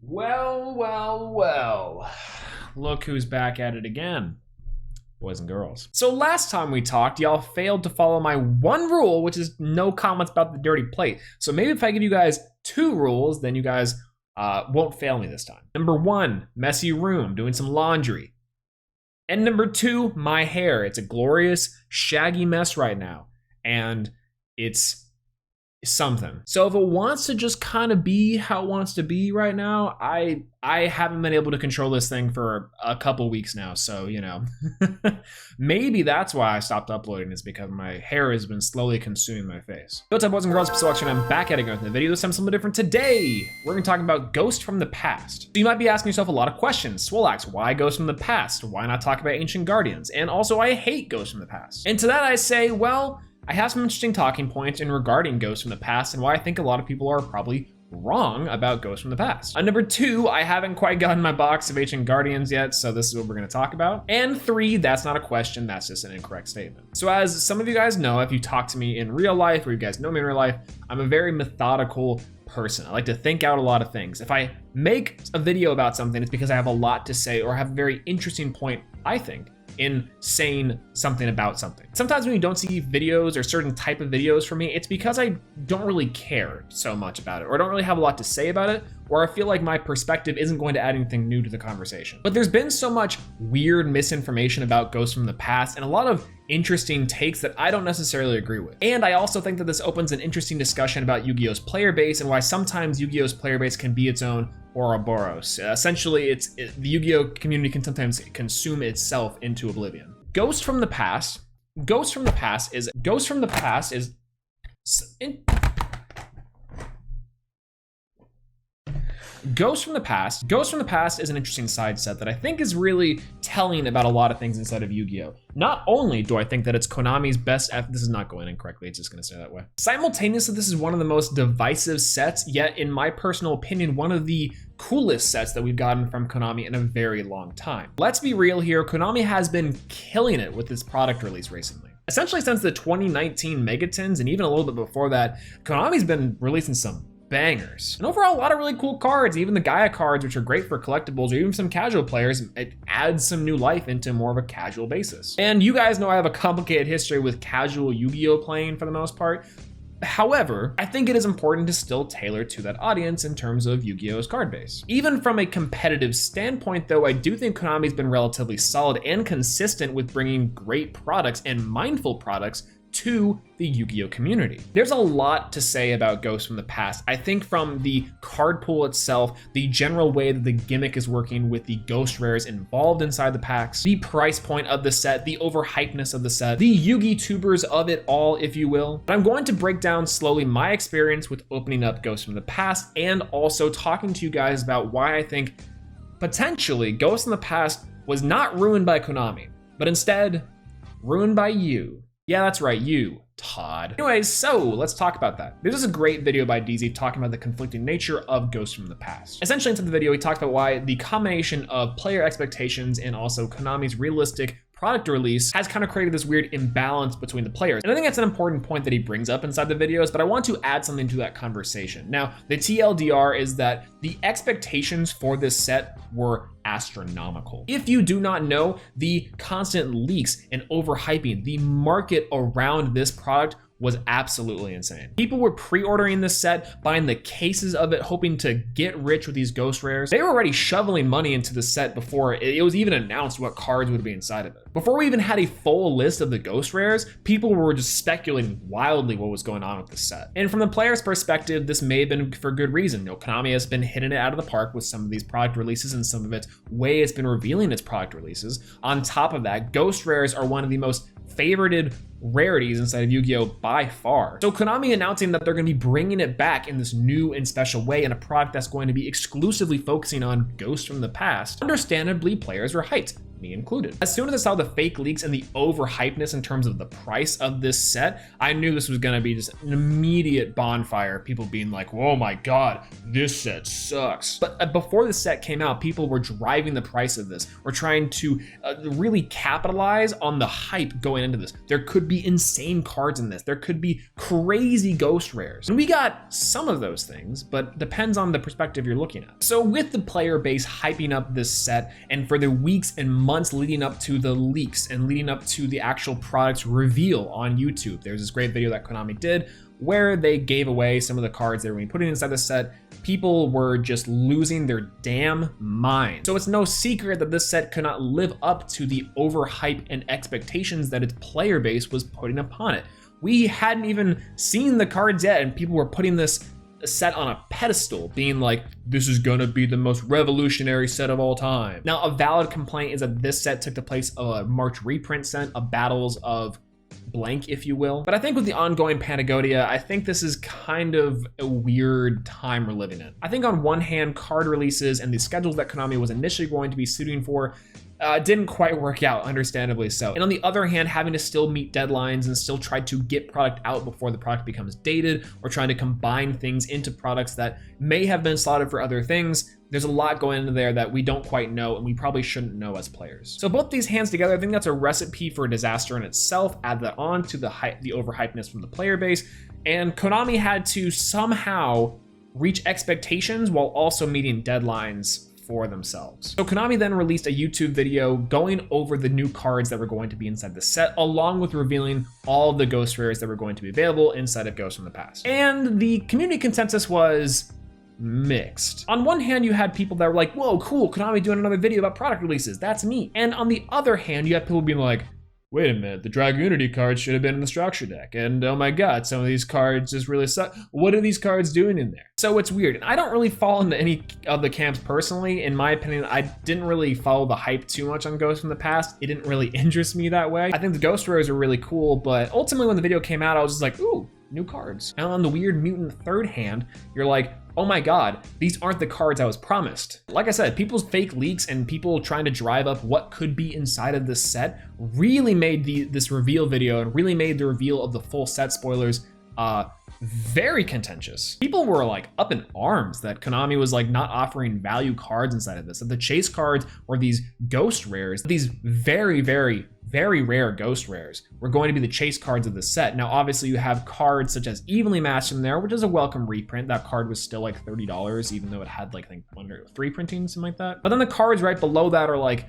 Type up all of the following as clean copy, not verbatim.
Well. Look who's back at it again. Boys and girls. So last time we talked, y'all failed to follow my one rule, which is no comments about the dirty plate. So maybe if I give you guys two rules, then you guys won't fail me this time. Number one, messy room, doing some laundry. And number two, my hair. It's a glorious, shaggy mess right now. And it's something. So if it wants to just kind of be how it wants to be right now, I haven't been able to control this thing for a couple weeks now. So, you know, maybe that's why I stopped uploading, is because my hair has been slowly consuming my face. What's up, boys and girls? Selection. I'm back at it again with the video. This time something different. Today, we're gonna talk about Ghost from the Past. So you might be asking yourself a lot of questions. Swolelax, why Ghost from the Past? Why not talk about Ancient Guardians? And also, I hate Ghost from the Past. And to that I say, well, I have some interesting talking points in regarding Ghosts from the Past and why I think a lot of people are probably wrong about Ghosts from the Past. Number two, I haven't quite gotten my box of Ancient Guardians yet, so this is what we're gonna talk about. And three, that's not a question, that's just an incorrect statement. So as some of you guys know, if you talk to me in real life, or you guys know me in real life, I'm a very methodical person. I like to think out a lot of things. If I make a video about something, it's because I have a lot to say or have a very interesting point, I think, in saying something about something. Sometimes when you don't see videos or certain type of videos from me, it's because I don't really care so much about it, or don't really have a lot to say about it, or I feel like my perspective isn't going to add anything new to the conversation. But there's been so much weird misinformation about Ghosts from the Past and a lot of interesting takes that I don't necessarily agree with. And I also think that this opens an interesting discussion about Yu-Gi-Oh's player base and why sometimes Yu-Gi-Oh's player base can be its own Ouroboros. Essentially, the Yu-Gi-Oh community can sometimes consume itself into oblivion. Ghost from the Past is an interesting side set that I think is really telling about a lot of things inside of Yu-Gi-Oh. Not only do I think that it's Konami's best, this is not going in correctly, it's just gonna stay that way. Simultaneously, this is one of the most divisive sets, yet in my personal opinion, one of the coolest sets that we've gotten from Konami in a very long time. Let's be real here, Konami has been killing it with its product release recently. Essentially since the 2019 Megatins, and even a little bit before that, Konami's been releasing some bangers. And overall, a lot of really cool cards, even the Gaia cards, which are great for collectibles, or even some casual players. It adds some new life into more of a casual basis. And you guys know I have a complicated history with casual Yu-Gi-Oh playing for the most part. However, I think it is important to still tailor to that audience in terms of Yu-Gi-Oh's card base. Even from a competitive standpoint though, I do think Konami's been relatively solid and consistent with bringing great products and mindful products to the Yu-Gi-Oh community. There's a lot to say about Ghosts from the Past. I think from the card pool itself, the general way that the gimmick is working with the ghost rares involved inside the packs, the price point of the set, the overhypeness of the set, the Yu-Gi tubers of it all, if you will. But I'm going to break down slowly my experience with opening up Ghosts from the Past and also talking to you guys about why I think potentially Ghosts in the Past was not ruined by Konami, but instead ruined by you. Yeah, that's right, you, Todd. Anyways, so let's talk about that. This is a great video by DZ talking about the conflicting nature of Ghosts from the Past. Essentially, inside the video, he talked about why the combination of player expectations and also Konami's realistic product release has kind of created this weird imbalance between the players. And I think that's an important point that he brings up inside the videos, but I want to add something to that conversation. Now, the TLDR is that the expectations for this set were astronomical. If you do not know, the constant leaks and overhyping, the market around this product was absolutely insane. People were pre-ordering this set, buying the cases of it, hoping to get rich with these ghost rares. They were already shoveling money into the set before it was even announced what cards would be inside of it. Before we even had a full list of the ghost rares, people were just speculating wildly what was going on with the set. And from the player's perspective, this may have been for good reason. You know, Konami has been hitting it out of the park with some of these product releases and some of its way it's been revealing its product releases. On top of that, ghost rares are one of the most favorited rarities inside of Yu-Gi-Oh by far. So Konami announcing that they're going to be bringing it back in this new and special way in a product that's going to be exclusively focusing on Ghosts from the Past. Understandably, players were hyped. me included. As soon as I saw the fake leaks and the overhypeness in terms of the price of this set, I knew this was gonna be just an immediate bonfire. People being like, "Oh my God, this set sucks." But before the set came out, people were driving the price of this. We're trying to really capitalize on the hype going into this. There could be insane cards in this. There could be crazy ghost rares. And we got some of those things, but depends on the perspective you're looking at. So with the player base hyping up this set, and for the weeks and months leading up to the leaks and leading up to the actual product's reveal on YouTube, there's this great video that Konami did where they gave away some of the cards they were going to be putting inside the set. People were just losing their damn minds. So it's no secret that this set could not live up to the overhype and expectations that its player base was putting upon it. We hadn't even seen the cards yet, and people were putting this set on a pedestal, being like, this is gonna be the most revolutionary set of all time. Now, a valid complaint is that this set took the place of a March reprint set, a Battles of blank, if you will. But I think with the ongoing Patagonia, I think this is kind of a weird time we're living in. I think on one hand, card releases and the schedules that Konami was initially going to be suiting for didn't quite work out, understandably so. And on the other hand, having to still meet deadlines and still try to get product out before the product becomes dated, or trying to combine things into products that may have been slotted for other things, there's a lot going into there that we don't quite know, and we probably shouldn't know as players. So both these hands together, I think that's a recipe for a disaster in itself. Add that on to the overhypeness from the player base, and Konami had to somehow reach expectations while also meeting deadlines for themselves. So Konami then released a YouTube video going over the new cards that were going to be inside the set, along with revealing all the ghost rares that were going to be available inside of Ghosts from the Past. And the community consensus was mixed. On one hand, you had people that were like, whoa, cool, Konami doing another video about product releases, that's neat. And on the other hand, you had people being like, wait a minute, the Dragunity cards should have been in the structure deck. And oh my God, some of these cards just really suck. What are these cards doing in there? So it's weird. And I don't really fall into any of the camps personally. In my opinion, I didn't really follow the hype too much on Ghosts from the Past. It didn't really interest me that way. I think the Ghost Rares are really cool, but ultimately when the video came out, I was just like, ooh, new cards. And on the weird mutant third hand, you're like, oh my God, these aren't the cards I was promised. Like I said, people's fake leaks and people trying to drive up what could be inside of this set really made this reveal video and really made the reveal of the full set spoilers very contentious. People were like up in arms that Konami was like not offering value cards inside of this, that the chase cards or these ghost rares, these very, very, very rare ghost rares were going to be the chase cards of the set. Now, obviously you have cards such as Evenly Matched in there, which is a welcome reprint. That card was still like $30, even though it had like, I think, 1 or 3 printings, something like that. But then the cards right below that are like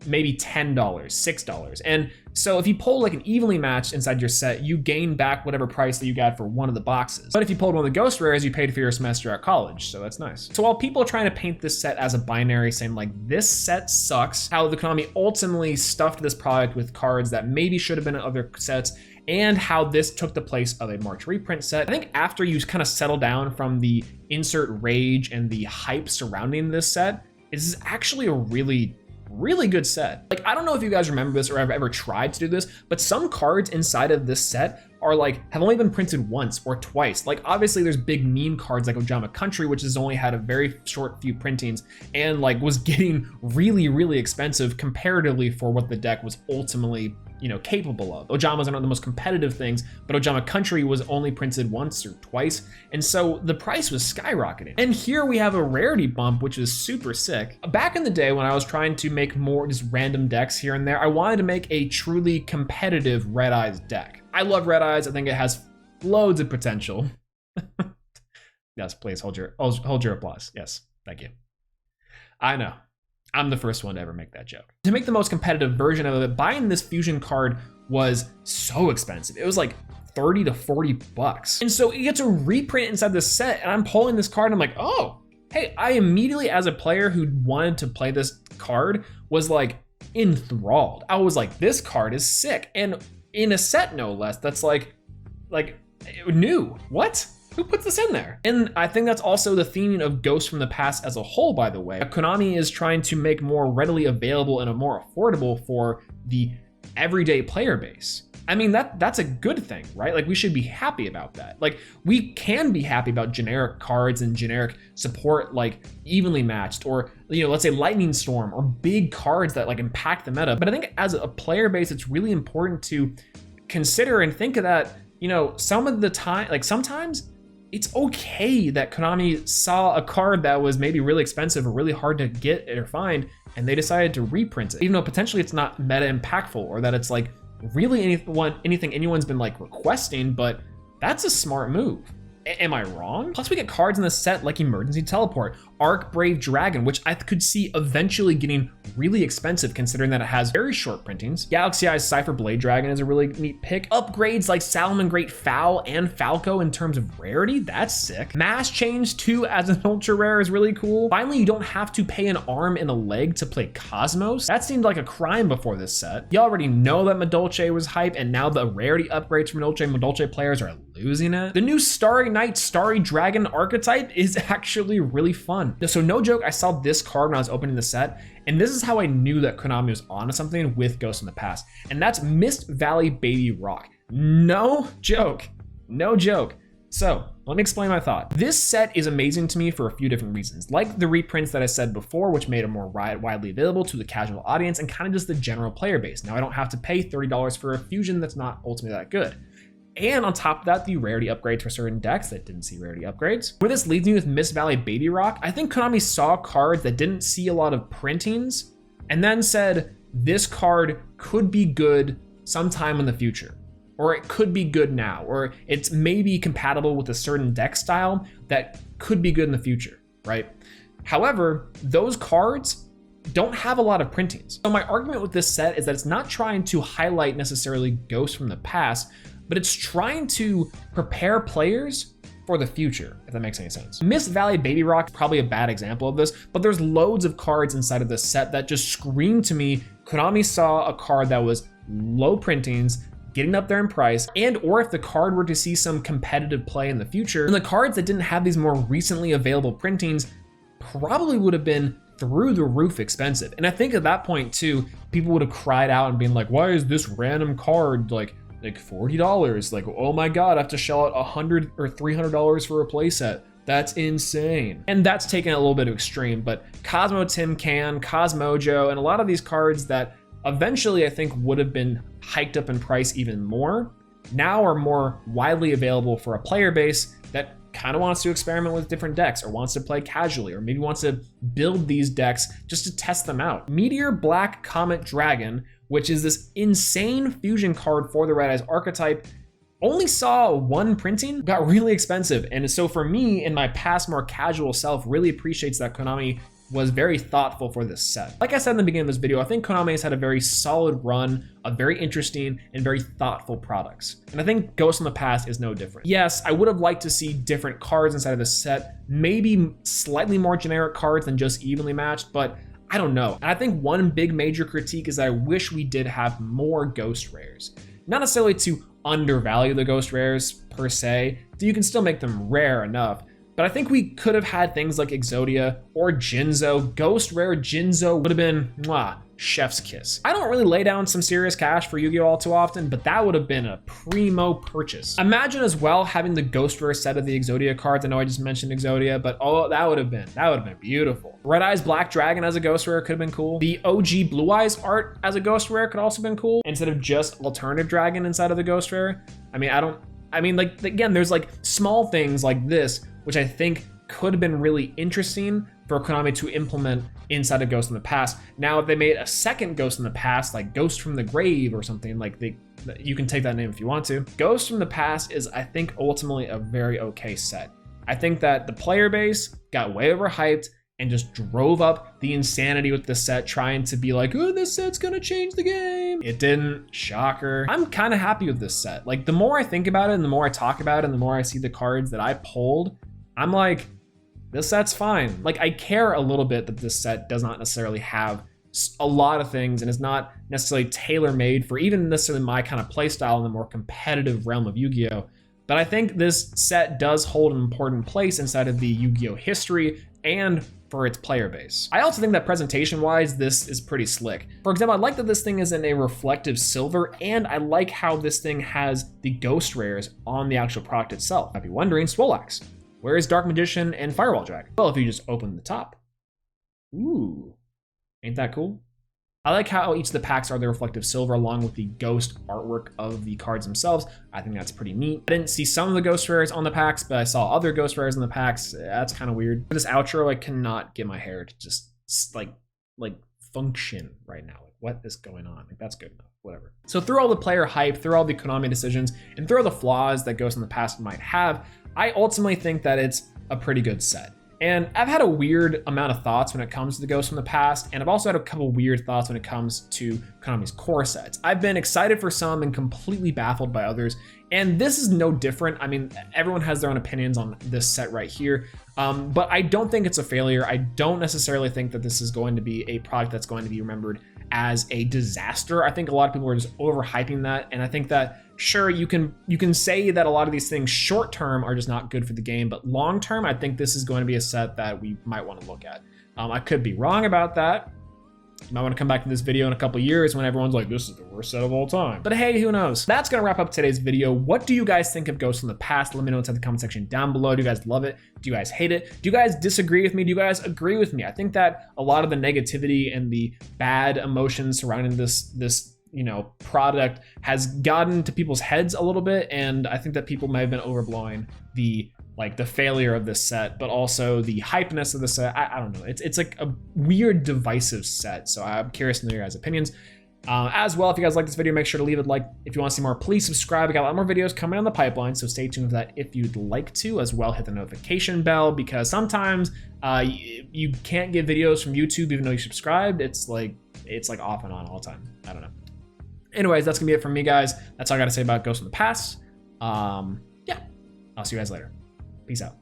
maybe $10, $6. And so if you pull like an Evenly Matched inside your set, you gain back whatever price that you got for one of the boxes. But if you pulled one of the ghost rares, you paid for your semester at college, so that's nice. So while people are trying to paint this set as a binary, saying like, this set sucks, how the Konami ultimately stuffed this product with cards that maybe should have been in other sets, and how this took the place of a March reprint set. I think after you kind of settle down from the insert rage and the hype surrounding this set, this is actually a really good set. Like, I don't know if you guys remember this or have ever tried to do this, but some cards inside of this set are like, have only been printed once or twice. Like, obviously there's big meme cards like Ojama Country, which has only had a very short few printings and like was getting really, really expensive comparatively for what the deck was ultimately, you know, capable of. Ojamas are not the most competitive things, but Ojama Country was only printed once or twice, and so the price was skyrocketing. And here we have a rarity bump, which is super sick. Back in the day when I was trying to make more just random decks here and there, I wanted to make a truly competitive Red Eyes deck. I love Red Eyes. I think it has loads of potential. Yes, please hold your applause. Yes, thank you. I know. I'm the first one to ever make that joke. To make the most competitive version of it, buying this fusion card was so expensive. It was like 30 to 40 bucks. And so you get to reprint inside this set, and I'm pulling this card and I'm like, oh, hey, I immediately, as a player who wanted to play this card, was like enthralled. I was like, this card is sick. And in a set, no less, that's like new. What? Who put this in there? And I think that's also the theming of Ghosts from the Past as a whole, by the way. Konami is trying to make more readily available and more affordable for the everyday player base. I mean, that's a good thing, right? Like, we should be happy about that. Like, we can be happy about generic cards and generic support, like evenly matched, or, you know, let's say Lightning Storm, or big cards that like impact the meta. But I think as a player base, it's really important to consider and think of that, you know, some of the time, like sometimes it's okay that Konami saw a card that was maybe really expensive or really hard to get or find, and they decided to reprint it, even though potentially it's not meta impactful, or that it's like really anything anyone's been like requesting, but that's a smart move. Am I wrong? Plus we get cards in the set like Emergency Teleport, Arc Brave Dragon, which I could see eventually getting really expensive considering that it has very short printings. Galaxy Eyes Cypher Blade Dragon is a really neat pick. Upgrades like Salamangreat Fowl and Falco in terms of rarity, that's sick. Mass Change 2 as an ultra rare is really cool. Finally, you don't have to pay an arm and a leg to play Cosmos. That seemed like a crime before this set. You already know that Madolche was hype, and now the rarity upgrades from Madolche players are losing it. The new Starry Night Starry Dragon archetype is actually really fun. So no joke, I saw this card when I was opening the set, and this is how I knew that Konami was onto something with Ghost in the Past, and that's Mist Valley Baby Rock. No joke, no joke. So let me explain my thought. This set is amazing to me for a few different reasons, like the reprints that I said before, which made it more widely available to the casual audience and kind of just the general player base. Now I don't have to pay $30 for a fusion that's not ultimately that good. And on top of that, the rarity upgrades for certain decks that didn't see rarity upgrades. Where this leads me with Mist Valley Baby Rock, I think Konami saw cards that didn't see a lot of printings and then said, this card could be good sometime in the future, or it could be good now, or it's maybe compatible with a certain deck style that could be good in the future, right? However, those cards don't have a lot of printings. So my argument with this set is that it's not trying to highlight necessarily Ghosts from the past, but it's trying to prepare players for the future, if that makes any sense. Mist Valley Baby Rock is probably a bad example of this, but there's loads of cards inside of this set that just scream to me, Konami saw a card that was low printings, getting up there in price, and or if the card were to see some competitive play in the future, and the cards that didn't have these more recently available printings probably would have been through the roof expensive. And I think at that point too, people would have cried out and been like, why is this random card like $40? Like, oh my God, I have to shell out $100 or $300 for a playset. That's insane. And that's taken a little bit of extreme, but Cosmo Tim Can, Cosmojo, and a lot of these cards that eventually I think would have been hiked up in price even more, now are more widely available for a player base that kind of wants to experiment with different decks, or wants to play casually, or maybe wants to build these decks just to test them out. Meteor Black Comet Dragon, which is this insane fusion card for the Red Eyes archetype, only saw one printing, got really expensive. And so for me, in my past more casual self, really appreciates that Konami was very thoughtful for this set. Like I said in the beginning of this video, I think Konami has had a very solid run of very interesting and very thoughtful products. And I think Ghost in the Past is no different. Yes, I would have liked to see different cards inside of this set, maybe slightly more generic cards than just evenly matched, but I don't know. And I think one big major critique is that I wish we did have more Ghost Rares. Not necessarily to undervalue the Ghost Rares per se, you can still make them rare enough, but I think we could have had things like Exodia or Jinzo. Ghost Rare Jinzo would have been, mwah, chef's kiss. I don't really lay down some serious cash for Yu-Gi-Oh! All too often, but that would have been a primo purchase. Imagine as well having the Ghost Rare set of the Exodia cards. I know I just mentioned Exodia, but oh, that would have been beautiful. Red Eyes Black Dragon as a Ghost Rare could have been cool. The OG Blue Eyes art as a Ghost Rare could also been cool, instead of just Alternative Dragon inside of the Ghost Rare. Like, again, there's like small things like this, which I think could have been really interesting for Konami to implement inside of Ghost in the Past. Now, if they made a second Ghost in the Past, like Ghost from the Grave or something, like you can take that name if you want to. Ghost from the Past is, I think, ultimately a very okay set. I think that the player base got way overhyped and just drove up the insanity with the set, trying to be like, oh, this set's gonna change the game. It didn't, shocker. I'm kind of happy with this set. Like, the more I think about it and the more I talk about it and the more I see the cards that I pulled, I'm like, this set's fine. Like, I care a little bit that this set does not necessarily have a lot of things and is not necessarily tailor-made for even necessarily my kind of play style in the more competitive realm of Yu-Gi-Oh! But I think this set does hold an important place inside of the Yu-Gi-Oh! History and for its player base. I also think that presentation-wise, this is pretty slick. For example, I like that this thing is in a reflective silver, and I like how this thing has the ghost rares on the actual product itself. I'd be wondering, Swolelax, where is Dark Magician and Firewall Dragon? Well, if you just open the top. Ooh, ain't that cool? I like how each of the packs are the reflective silver along with the ghost artwork of the cards themselves. I think that's pretty neat. I didn't see some of the ghost rares on the packs, but I saw other ghost rares in the packs. That's kind of weird. For this outro, I cannot get my hair to just like function right now. Like, what is going on? Like, that's good enough, whatever. So through all the player hype, through all the Konami decisions, and through all the flaws that Ghost in the Past might have, I ultimately think that it's a pretty good set. And I've had a weird amount of thoughts when it comes to the Ghosts from the Past, and I've also had a couple weird thoughts when it comes to Konami's core sets. I've been excited for some and completely baffled by others, and this is no different. I mean, everyone has their own opinions on this set right here, but I don't think it's a failure. I don't necessarily think that this is going to be a product that's going to be remembered as a disaster. I think a lot of people are just overhyping that, and I think that sure, you can say that a lot of these things short term are just not good for the game, but long term, I think this is going to be a set that we might want to look at. I could be wrong about that. You might want to come back to this video in a couple years when everyone's like, this is the worst set of all time. But hey, who knows? That's gonna wrap up today's video. What do you guys think of Ghosts from the Past? Let me know inside the comment section down below. Do you guys love it? Do you guys hate it? Do you guys disagree with me? Do you guys agree with me? I think that a lot of the negativity and the bad emotions surrounding this product has gotten to people's heads a little bit, and I think that people may have been overblowing the failure of this set, but also the hypeness of the set. I don't know. It's like a weird divisive set, so I'm curious to know your guys' opinions. As well, if you guys like this video, make sure to leave a like. If you want to see more, please subscribe. We got a lot more videos coming on the pipeline, so stay tuned for that if you'd like to. As well, hit the notification bell, because sometimes you can't get videos from YouTube even though you subscribed. It's like off and on all the time. I don't know. Anyways, that's gonna be it from me, guys. That's all I gotta say about Ghosts in the Past. Yeah, I'll see you guys later. Peace out.